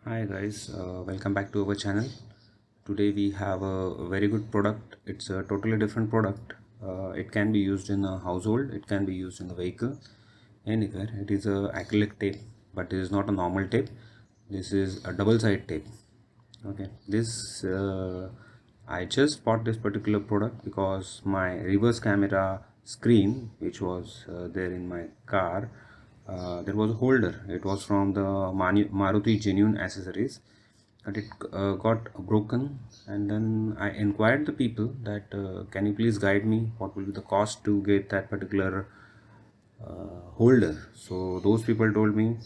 Hi guys, welcome back to our channel. Today we have a very good product. It's a totally different product. It can be used in a household, it can be used in a vehicle, anywhere. It is a acrylic tape, but this is not a normal tape. This is a double side tape. Okay, this I just bought this particular product because my reverse camera screen, which was there in my car, there was a holder. It was from the Maruti Genuine Accessories, and it got broken. And then I inquired the people that can you please guide me what will be the cost to get that particular holder. So those people told me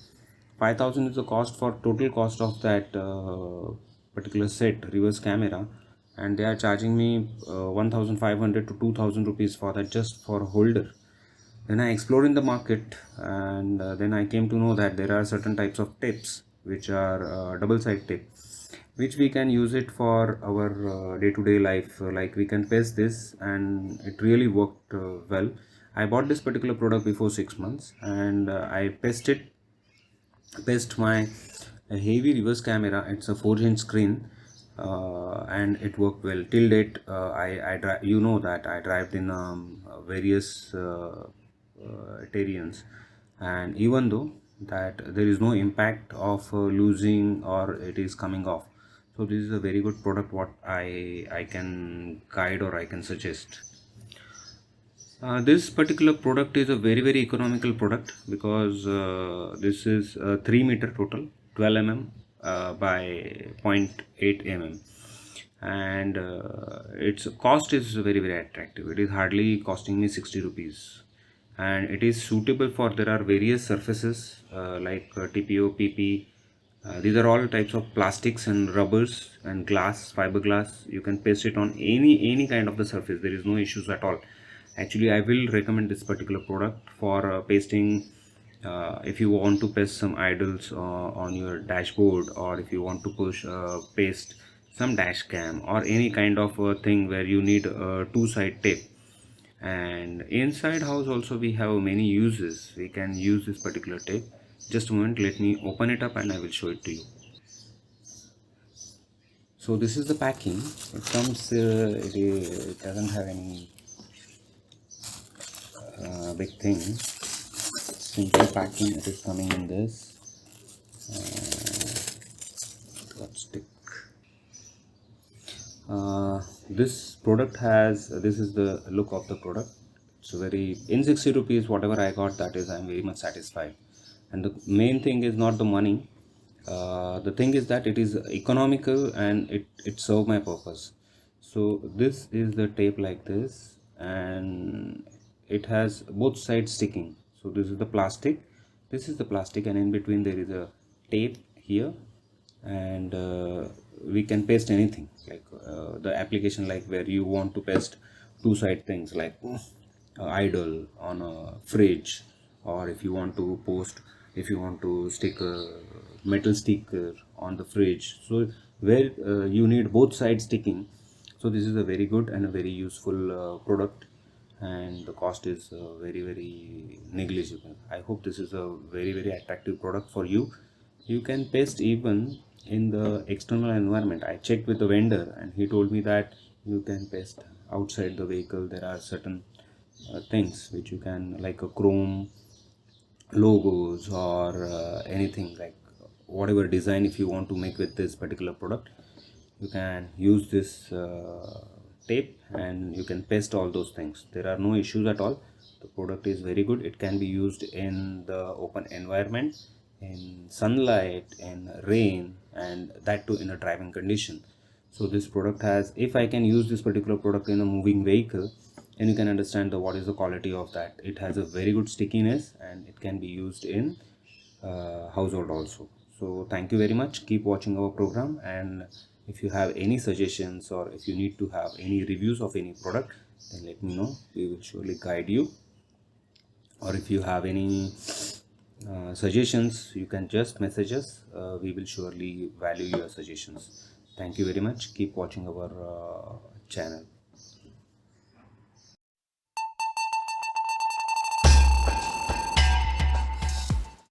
5,000 is the cost for total cost of that particular set reverse camera, and they are charging me 1,500 to 2,000 rupees for that, just for a holder. Then I explored in the market, and then I came to know that there are certain types of tapes which are double side tape, which we can use it for our day-to-day life. Like we can paste this, and it really worked well. I bought this particular product before 6 months, and I paste my heavy reverse camera. It's a 4-inch screen, and it worked well till date. You know that I drive in various terrains, and even though that there is no impact of losing or it is coming off. So this is a very good product what I can guide or I can suggest. This particular product is a very economical product because this is 3 meter total, 12 mm by 0.8 mm, and its cost is very attractive. It is hardly costing me 60 rupees, and it is suitable for, there are various surfaces like TPO, PP. These are all types of plastics and rubbers and glass, fiberglass. You can paste it on any kind of the surface. There is no issues at all. Actually, I will recommend this particular product for pasting. If you want to paste some idols on your dashboard, or if you want to paste some dash cam or any kind of thing where you need a two-side tape. And inside house also we have many uses. We can use this particular tape. Just a moment, let me open it up and I will show it to you. So this is the packing. It comes it doesn't have any big thing. Simple packing. It is coming in this got stick. This product has, this is the look of the product. It's very, in 60 rupees whatever I got, that is I'm very much satisfied. And the main thing is not the money. The thing is that it is economical and it served my purpose. So this is the tape like this, and it has both sides sticking. So this is the plastic, and in between there is a tape here, and we can paste anything, like the application, like where you want to paste two-side things like idol on a fridge, or if you want to stick a metal sticker on the fridge, so where you need both sides sticking. So this is a very good and a very useful product, and the cost is very negligible. I hope this is a very attractive product for you. You can paste even in the external environment. I checked with the vendor and he told me that you can paste outside the vehicle. There are certain things which you can, like a chrome logos or anything, like whatever design if you want to make with this particular product, you can use this tape and you can paste all those things. There are no issues at all. The product is very good. It can be used in the open environment, in sunlight, in rain, and that too in a driving condition. So this product has, if I can use this particular product in a moving vehicle, and you can understand what is the quality of that. It has a very good stickiness and it can be used in household also. So thank you very much. Keep watching our program, and if you have any suggestions or if you need to have any reviews of any product, then let me know. We will surely guide you. Or if you have any suggestions, you can just message us. We will surely value your suggestions. Thank you very much. Keep watching our channel.